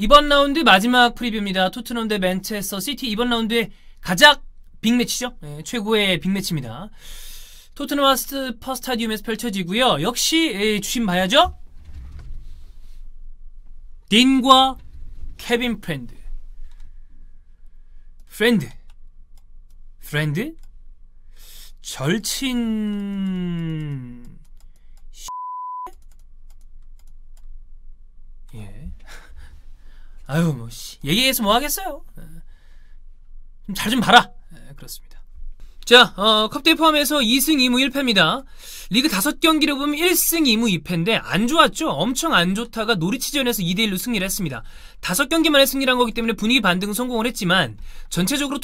이번 라운드 마지막 프리뷰입니다. 토트넘 대 맨체스터 시티. 이번 라운드의 가장 빅매치죠. 네, 최고의 빅매치입니다. 토트넘 하트스퍼 스타디움에서 펼쳐지고요. 역시 주심 봐야죠. 딘과 케빈 프렌드. 프렌드? 절친... 예. 아유, 뭐, 얘기해서 뭐 하겠어요. 좀 잘 좀 봐라. 그렇습니다. 자, 컵대회 포함해서 2승 2무 1패입니다. 리그 5경기를 보면 1승 2무 2패인데 안 좋았죠? 엄청 안 좋다가 노리치전에서 2대1로 승리를 했습니다. 5경기만에 승리를 한 거기 때문에 분위기 반등 성공을 했지만 전체적으로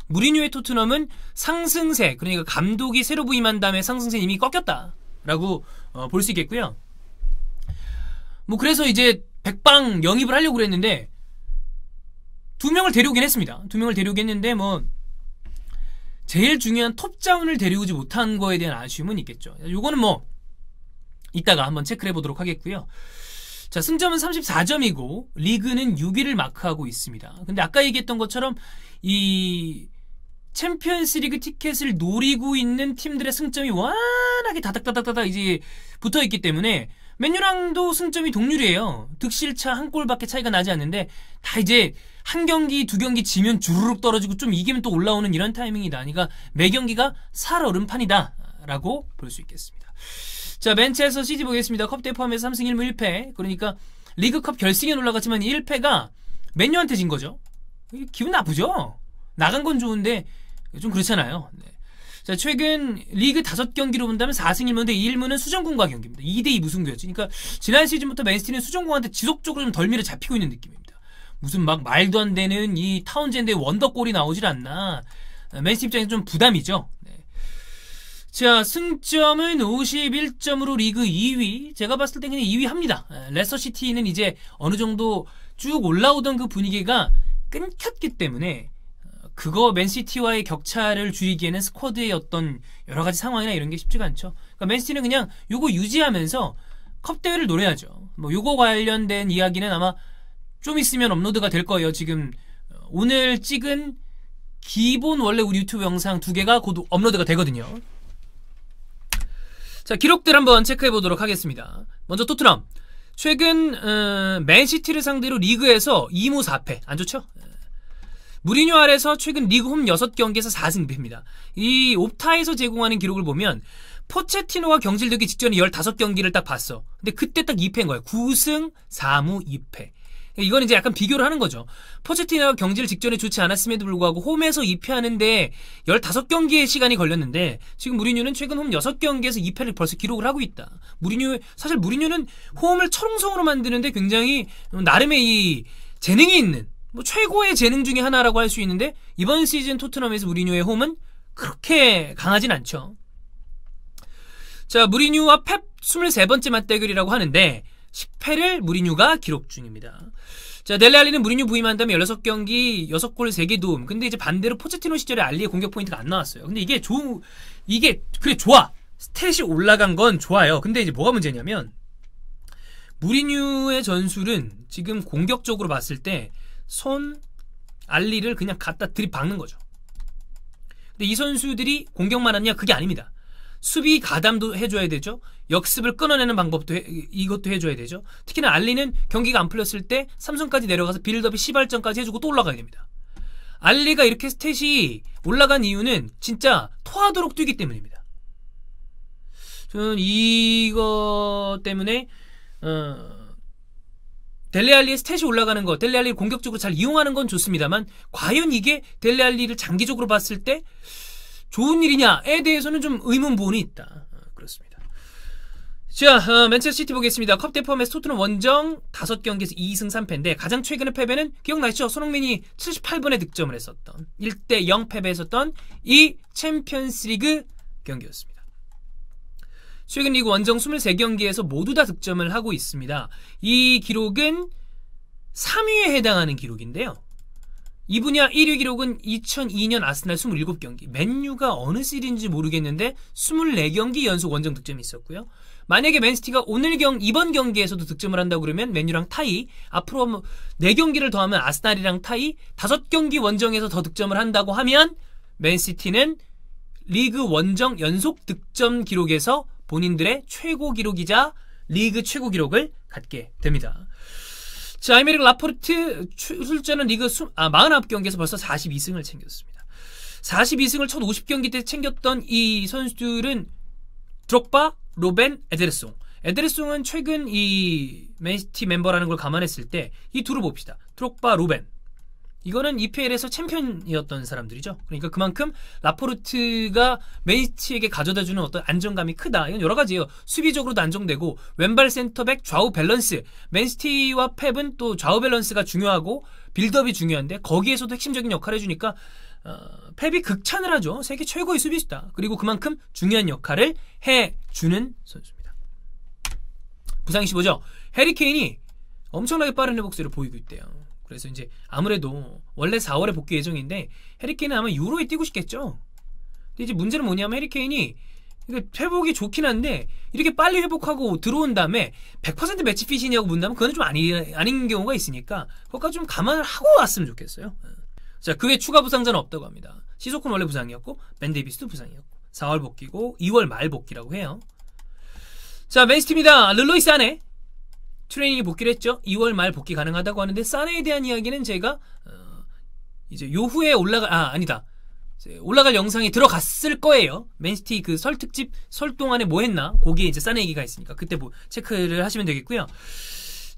무리뉴의 토트넘은 상승세, 그러니까 감독이 새로 부임한 다음에 상승세는 이미 꺾였다라고 볼 수 있겠고요. 뭐 그래서 이제 백방 영입을 하려고 그랬는데 2명을 데려오긴 했습니다. 2명을 데려오긴 했는데 뭐 제일 중요한 톱자운을 데려오지 못한 거에 대한 아쉬움은 있겠죠. 요거는 뭐 이따가 한번 체크를 해보도록 하겠고요. 자, 승점은 34점이고 리그는 6위를 마크하고 있습니다. 근데 아까 얘기했던 것처럼 이 챔피언스리그 티켓을 노리고 있는 팀들의 승점이 완하게 다닥다닥다닥 이제 붙어있기 때문에 맨유랑도 승점이 동률이에요. 득실차 한 골밖에 차이가 나지 않는데 다 이제 한 경기, 2경기 지면 주르륵 떨어지고 좀 이기면 또 올라오는 이런 타이밍이다. 그러니까 매 경기가 살얼음판이다 라고 볼 수 있겠습니다. 자, 맨체스터 시티 보겠습니다. 컵대회 포함해서 3승 1무 1패. 그러니까 리그컵 결승에 올라갔지만 1패가 맨유한테 진 거죠. 기분 나쁘죠? 나간 건 좋은데 좀 그렇잖아요. 네. 자, 최근 리그 5경기로 본다면 4승 1무인데 1무는 수정공과 경기입니다. 2대2 무승부였죠. 그러니까 지난 시즌부터 맨시티는 수정공한테 지속적으로 좀 덜미를 잡히고 있는 느낌입니다. 무슨 막 말도 안 되는 이 타운젠드의 원더골이 나오질 않나. 맨시티 입장에서 좀 부담이죠. 네. 자, 승점은 51점으로 리그 2위. 제가 봤을 때 그냥 2위 합니다. 레스터시티는 이제 어느 정도 쭉 올라오던 그 분위기가 끊겼기 때문에 그거 맨시티와의 격차를 줄이기에는 스쿼드의 어떤 여러가지 상황이나 이런 게 쉽지가 않죠. 그러니까 맨시티는 그냥 요거 유지하면서 컵대회를 노려야죠. 뭐 요거 관련된 이야기는 아마 좀 있으면 업로드가 될 거예요. 지금 오늘 찍은 기본 원래 우리 유튜브 영상 2개가 곧 업로드가 되거든요. 자, 기록들 한번 체크해 보도록 하겠습니다. 먼저 토트넘. 최근 맨시티를 상대로 리그에서 2무 4패. 안 좋죠? 무리뉴 아래서 최근 리그 홈 6경기에서 4승 2패입니다. 이 옵타에서 제공하는 기록을 보면 포체티노가 경질되기 직전에 15경기를 딱 봤어. 근데 그때 딱 2패인 거예요. 9승 4무 2패. 이건 이제 약간 비교를 하는 거죠. 포체티노가 경질 직전에 좋지 않았음에도 불구하고 홈에서 2패하는데 15경기의 시간이 걸렸는데 지금 무리뉴는 최근 홈 6경기에서 2패를 벌써 기록을 하고 있다. 사실 무리뉴는 홈을 철옹성으로 만드는데 굉장히 나름의 이 재능이 있는 뭐 최고의 재능 중에 하나라고 할 수 있는데 이번 시즌 토트넘에서 무리뉴의 홈은 그렇게 강하진 않죠. 자, 무리뉴와 펩 23번째 맞대결이라고 하는데 10패를 무리뉴가 기록 중입니다. 자, 델레 알리는 무리뉴 부임한 다음에 16경기 6골 3개 도움. 근데 이제 반대로 포체티노 시절에 알리의 공격 포인트가 안 나왔어요. 근데 이게 그래 좋아. 스탯이 올라간 건 좋아요. 근데 이제 뭐가 문제냐면 무리뉴의 전술은 지금 공격적으로 봤을 때 알리를 그냥 갖다 들이박는 거죠. 근데 이 선수들이 공격만 하냐? 그게 아닙니다. 수비 가담도 해줘야 되죠. 역습을 끊어내는 방법도 이것도 해줘야 되죠. 특히나 알리는 경기가 안 풀렸을 때 삼성까지 내려가서 빌드업이 시발전까지 해주고 또 올라가야 됩니다. 알리가 이렇게 스탯이 올라간 이유는 진짜 토하도록 뛰기 때문입니다. 저는 이거 때문에 델레 알리의 스탯이 올라가는 것, 델레 알리를 공격적으로 잘 이용하는 건 좋습니다만 과연 이게 델레 알리를 장기적으로 봤을 때 좋은 일이냐에 대해서는 좀 의문부호는 있다. 그렇습니다. 자, 맨체스터 시티 보겠습니다. 컵대회 포함해서 토트넘 원정 5경기에서 2승 3패인데 가장 최근의 패배는 기억나시죠? 손흥민이 78분에 득점을 했었던 1대0 패배했었던 이 챔피언스리그 경기였습니다. 최근 리그 원정 23경기에서 모두 다 득점을 하고 있습니다. 이 기록은 3위에 해당하는 기록인데요. 이 분야 1위 기록은 2002년 아스날 27경기. 맨유가 어느 시리즈인지 모르겠는데 24경기 연속 원정 득점이 있었고요. 만약에 맨시티가 이번 경기에서도 득점을 한다고 그러면 맨유랑 타이, 앞으로 4경기를 더하면 아스날이랑 타이, 5경기 원정에서 더 득점을 한다고 하면 맨시티는 리그 원정 연속 득점 기록에서 본인들의 최고 기록이자 리그 최고 기록을 갖게 됩니다. 자, 아이메릭 라포르트 출전은 리그 49경기에서 벌써 42승을 챙겼습니다. 42승을 첫 50경기 때 챙겼던 이 선수들은 드록바, 로벤, 에데르송. 에데르송은 최근 이 맨시티 멤버라는 걸 감안했을 때 이 둘을 봅시다. 드록바, 로벤. 이거는 EPL에서 챔피언이었던 사람들이죠. 그러니까 그만큼 라포르트가 맨시티에게 가져다주는 어떤 안정감이 크다. 이건 여러 가지예요. 수비적으로도 안정되고 왼발 센터백 좌우 밸런스. 맨시티와 펩은 또 좌우 밸런스가 중요하고 빌드업이 중요한데 거기에서도 핵심적인 역할을 해주니까 펩이 극찬을 하죠. 세계 최고의 수비수다. 그리고 그만큼 중요한 역할을 해주는 선수입니다. 부상 이슈 보죠. 해리 케인이 엄청나게 빠른 회복세를 보이고 있대요. 그래서 이제 아무래도 원래 4월에 복귀 예정인데 해리 케인은 아마 유로에 뛰고 싶겠죠. 근데 이제 문제는 뭐냐면 해리 케인이 회복이 좋긴 한데 이렇게 빨리 회복하고 들어온 다음에 100% 매치핏이냐고 묻는다면 그건 좀 아닌 경우가 있으니까 그것까지 좀 감안을 하고 왔으면 좋겠어요. 자, 그게 추가 부상자는 없다고 합니다. 시소코는 원래 부상이었고 벤 데이비스도 부상이었고 4월 복귀고 2월 말 복귀라고 해요. 자, 맨시티입니다. 르로이 사네 트레이닝에 복귀를 했죠. 2월 말 복귀 가능하다고 하는데 사네에 대한 이야기는 제가 이제 요 후에 올라갈 영상이 들어갔을 거예요. 맨시티 그 설 특집 설 동안에 뭐 했나 거기에 이제 사네 얘기가 있으니까 그때 뭐 체크를 하시면 되겠고요.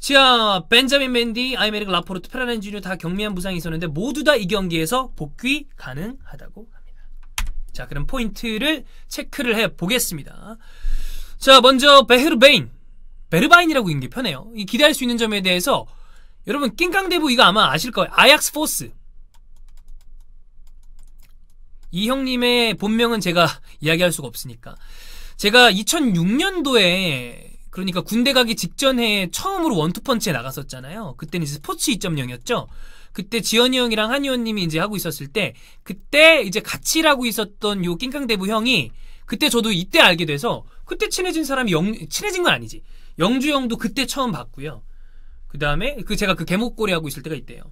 자, 벤자민 맨디, 아이메릭 라포르트, 페라렌 주니어 다 경미한 부상이 있었는데 모두 다 이 경기에서 복귀 가능하다고 합니다. 자, 그럼 포인트를 체크를 해보겠습니다. 자, 먼저 베르바인이라고 읽는 게 편해요. 이 기대할 수 있는 점에 대해서 여러분 낑깡대부 이거 아마 아실 거예요. 아약스 포스. 이 형님의 본명은 제가 이야기할 수가 없으니까 제가 2006년도에 그러니까 군대 가기 직전에 처음으로 원투펀치에 나갔었잖아요. 그때는 이제 스포츠 2.0이었죠. 그때 지현이 형이랑 한의원님이 이제 하고 있었을 때 그때 이제 같이 일하고 있었던 요 낑깡대부 형이 그때 저도 이때 알게 돼서 그때 친해진 사람이 친해진 건 아니지. 영주 형도 그때 처음 봤고요. 그 다음에 제가 그 개목걸이 하고 있을 때가 있대요.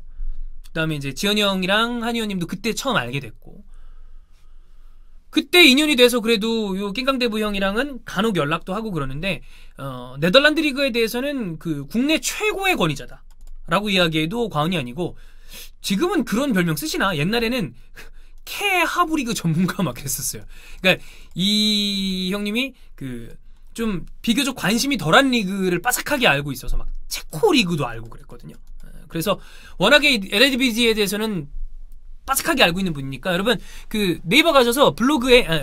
그 다음에 이제 지현이 형이랑 한의원님도 그때 처음 알게 됐고 그때 인연이 돼서 그래도 요 낑깡대부 형이랑은 간혹 연락도 하고 그러는데 네덜란드 리그에 대해서는 그 국내 최고의 권위자다 라고 이야기해도 과언이 아니고 지금은 그런 별명 쓰시나? 옛날에는 캐 하부리그 전문가 막 그랬었어요. 그러니까 이 형님이 좀 비교적 관심이 덜한 리그를 빠삭하게 알고 있어서 막 체코 리그도 알고 그랬거든요. 그래서 워낙에 에레디비지에 대해서는 빠삭하게 알고 있는 분이니까 여러분 네이버 가셔서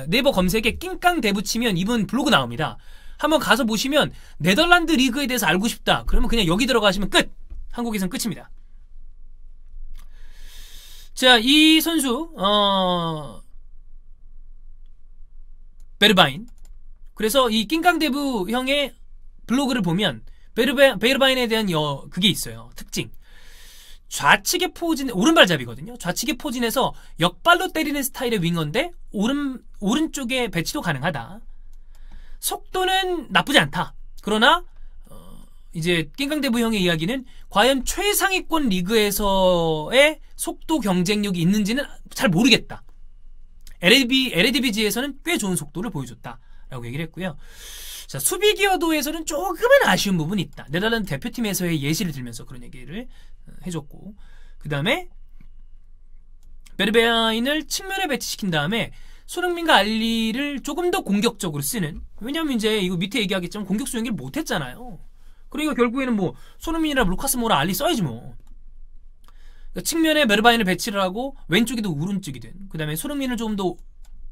네이버 검색에 낑깡대부 치면 이분 블로그 나옵니다. 한번 가서 보시면 네덜란드 리그에 대해서 알고 싶다. 그러면 그냥 여기 들어가시면 끝! 한국에선 끝입니다. 자, 이 선수 베르바인. 그래서 이 낑깡대부 형의 블로그를 보면 베르바인에 대한 그게 있어요. 특징. 좌측의 포진, 오른발잡이거든요. 좌측의 포진에서 역발로 때리는 스타일의 윙어인데 오른쪽에 배치도 가능하다. 속도는 나쁘지 않다. 그러나 이제 낑깡대부 형의 이야기는 과연 최상위권 리그에서의 속도 경쟁력이 있는지는 잘 모르겠다. 에레디비지에서는 꽤 좋은 속도를 보여줬다 라고 얘기를 했고요. 자, 수비 기여도에서는 조금은 아쉬운 부분이 있다. 네덜란드 대표팀에서의 예시를 들면서 그런 얘기를 해줬고, 그 다음에 베르바인을 측면에 배치시킨 다음에 손흥민과 알리를 조금 더 공격적으로 쓰는, 왜냐면 이제 이거 밑에 얘기하겠지만 공격수 연기를 못했잖아요. 그러니까 결국에는 뭐 손흥민이랑 루카스 모라 알리 써야지 뭐. 그러니까 측면에 베르바인을 배치를 하고 왼쪽이든 오른쪽이든 그 다음에 손흥민을 조금 더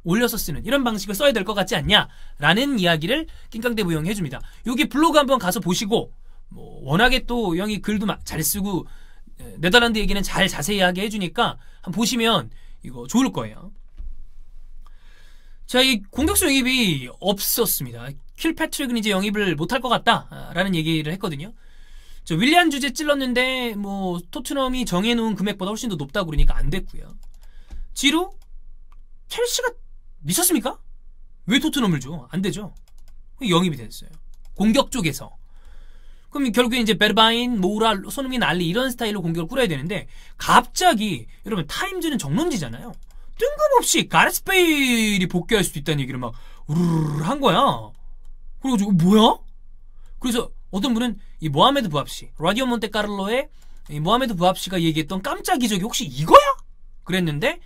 올려서 쓰는 이런 방식을 써야 될 것 같지 않냐 라는 이야기를 낑깡대부 형이 해줍니다. 여기 블로그 한번 가서 보시고 뭐 워낙에 또 형이 글도 잘 쓰고 네덜란드 얘기는 잘 자세히 하게 해주니까 한번 보시면 이거 좋을 거예요. 자, 이 공격수 영입이 없었습니다. 킬패트릭은 이제 영입을 못할 것 같다라는 얘기를 했거든요. 저 윌리안 주제 찔렀는데 뭐 토트넘이 정해놓은 금액보다 훨씬 더 높다고 그러니까 안 됐고요. 지루? 첼시가 미쳤습니까? 왜 토트넘을 줘? 안 되죠. 영입이 됐어요. 공격 쪽에서. 그럼 결국에 이제 베르바인, 모우라, 손흥민, 알리 이런 스타일로 공격을 꾸려야 되는데 갑자기 여러분 타임즈는 정론지잖아요. 뜬금없이 가레스 베일이 복귀할 수도 있다는 얘기를 막 우르르 한 거야. 그래가지고 뭐야? 그래서 어떤 분은 이 모하메드 부합씨, 라디오 몬테카를로의 이 모하메드 부합씨가 얘기했던 깜짝 기적이 혹시 이거야? 그랬는데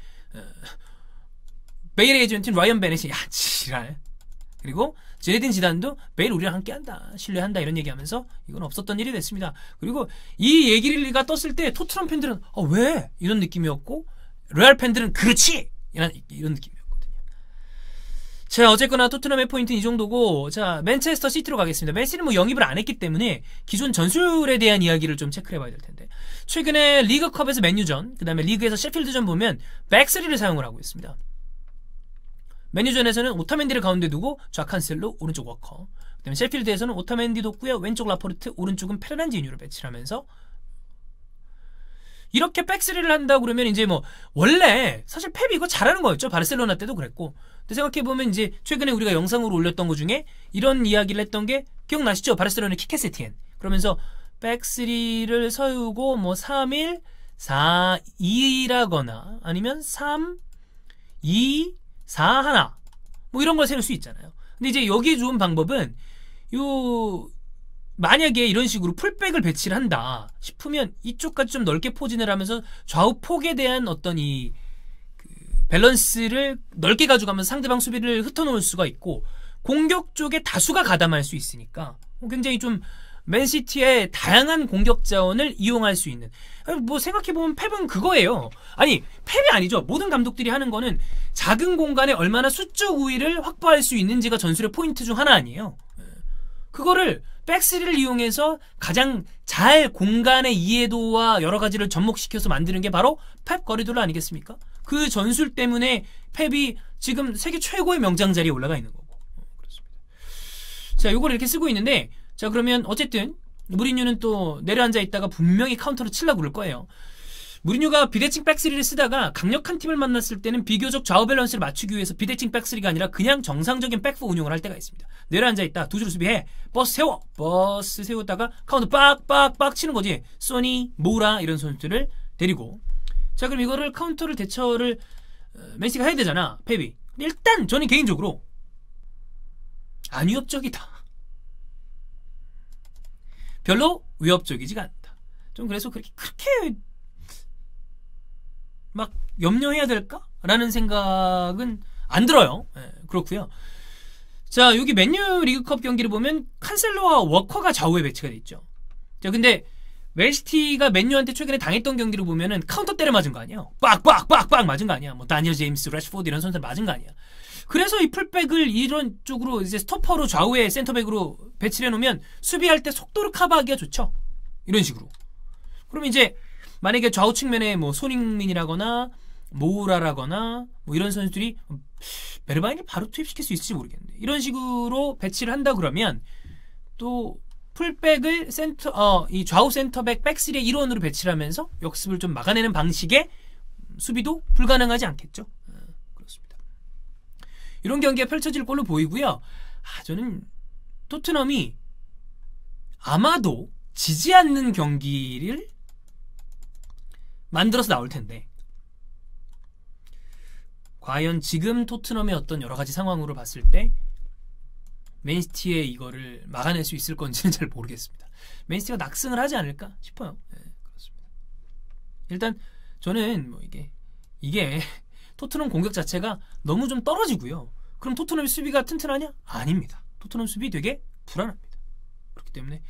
베일의 에이전트인 라이언 베넷이 야 지랄. 그리고 제네딘 지단도 베일 우리랑 함께한다, 신뢰한다 이런 얘기하면서 이건 없었던 일이 됐습니다. 그리고 이 얘기가 떴을 때 토트넘 팬들은 왜? 이런 느낌이었고 레알 팬들은 그렇지! 이런 느낌이었거든요. 자, 어쨌거나 토트넘의 포인트는 이 정도고, 자, 맨체스터 시티로 가겠습니다. 맨시티는 뭐 영입을 안 했기 때문에 기존 전술에 대한 이야기를 좀 체크를 해봐야 될 텐데, 최근에 리그컵에서 맨유전, 그 다음에 리그에서 셰필드전 보면 백스리를 사용을 하고 있습니다. 맨유전에서는 오타멘디를 가운데 두고 좌칸셀로, 오른쪽 워커, 그 다음에 셰필드에서는 오타멘디 뒀고요, 왼쪽 라포르트, 오른쪽은 페르난지뉴를 배치를 하면서 이렇게 백스리를 한다고 그러면 이제 뭐 원래 사실 펩이 이거 잘하는 거였죠. 바르셀로나 때도 그랬고. 근데 생각해보면 이제 최근에 우리가 영상으로 올렸던 것 중에 이런 이야기를 했던 게 기억나시죠? 바르셀로나 키케세티엔. 그러면서 백스리를 세우고 뭐 3-1, 4-2라거나 아니면 3-2, 4-1 뭐 이런 걸 세울 수 있잖아요. 근데 이제 여기에 좋은 방법은 만약에 이런 식으로 풀백을 배치를 한다 싶으면 이쪽까지 좀 넓게 포진을 하면서 좌우 폭에 대한 어떤 밸런스를 넓게 가져가면서 상대방 수비를 흩어놓을 수가 있고 공격 쪽에 다수가 가담할 수 있으니까 굉장히 좀 맨시티의 다양한 공격 자원을 이용할 수 있는, 뭐 생각해보면 펩은 그거예요. 아니 펩이 아니죠. 모든 감독들이 하는 거는 작은 공간에 얼마나 수적 우위를 확보할 수 있는지가 전술의 포인트 중 하나 아니에요. 그거를 백스리를 이용해서 가장 잘 공간의 이해도와 여러 가지를 접목시켜서 만드는 게 바로 펩 거리돌라 아니겠습니까? 그 전술 때문에 펩이 지금 세계 최고의 명장 자리에 올라가 있는 거고. 그렇습니다. 자, 요걸 이렇게 쓰고 있는데, 자, 그러면 어쨌든 무리뉴는 또 내려앉아 있다가 분명히 카운터로 치려고 그럴 거예요. 무리뉴가 비대칭 백스리를 쓰다가 강력한 팀을 만났을 때는 비교적 좌우 밸런스를 맞추기 위해서 비대칭 백스리가 아니라 그냥 정상적인 백포 운용을 할 때가 있습니다. 내려앉아있다, 두 줄 수비해, 버스 세워, 버스 세웠다가 카운터 빡빡빡 치는 거지. 소니, 모우라 이런 선수들을 데리고. 자, 그럼 이거를 카운터를 대처를 맨시티가 해야 되잖아, 펩이. 일단 저는 개인적으로 안 위협적이다, 별로 위협적이지가 않다. 좀 그래서 그렇게 막 염려해야 될까? 라는 생각은 안 들어요. 네, 그렇고요. 자, 여기 맨유 리그컵 경기를 보면 칸셀로와 워커가 좌우에 배치가 돼 있죠. 자, 근데 맨시티가 맨유한테 최근에 당했던 경기를 보면은 카운터 때려 맞은 거 아니야? 빡빡빡빡 맞은 거 아니야? 뭐 다니엘 제임스, 래시포드 이런 선수들 맞은 거 아니야? 그래서 이 풀백을 이런 쪽으로 이제 스토퍼로 좌우에 센터백으로 배치를 해놓으면 수비할 때 속도를 커버하기가 좋죠. 이런 식으로. 그럼 이제 만약에 좌우 측면에 뭐 손흥민이라거나 모우라라거나 뭐 이런 선수들이 베르바인을 바로 투입시킬 수 있을지 모르겠는데 이런 식으로 배치를 한다 그러면 또 풀백을 이 좌우 센터백 백스리의 일원으로 배치를 하면서 역습을 좀 막아내는 방식의 수비도 불가능하지 않겠죠. 그렇습니다. 이런 경기가 펼쳐질 걸로 보이고요. 저는 토트넘이 아마도 지지 않는 경기를 만들어서 나올 텐데 과연 지금 토트넘의 어떤 여러 가지 상황으로 봤을 때 맨시티의 이거를 막아낼 수 있을 건지는 잘 모르겠습니다. 맨시티가 낙승을 하지 않을까 싶어요. 네, 그렇습니다. 일단 저는 뭐 이게 토트넘 공격 자체가 너무 좀 떨어지고요. 그럼 토트넘의 수비가 튼튼하냐? 아닙니다. 토트넘 수비 되게 불안합니다. 그렇기 때문에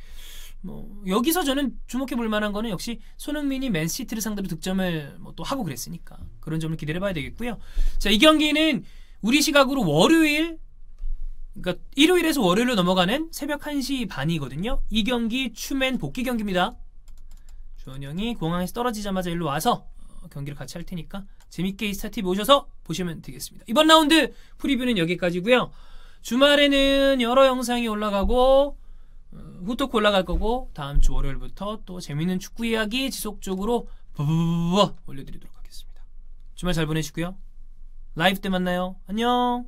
뭐 여기서 저는 주목해 볼 만한 거는 역시 손흥민이 맨시티를 상대로 득점을 뭐 또 하고 그랬으니까 그런 점을 기대해 봐야 되겠고요. 자, 이 경기는 우리 시각으로 월요일, 그러니까 일요일에서 월요일로 넘어가는 새벽 1시 반이거든요. 이 경기 추맨 복귀 경기입니다. 주원영이 공항에서 떨어지자마자 일로 와서 경기를 같이 할 테니까 재밌게 이스타TV 오셔서 보시면 되겠습니다. 이번 라운드 프리뷰는 여기까지고요. 주말에는 여러 영상이 올라가고 후토크 올라갈 거고 다음 주 월요일부터 또 재밌는 축구 이야기 지속적으로 올려드리도록 하겠습니다. 주말 잘 보내시고요. 라이브 때 만나요. 안녕.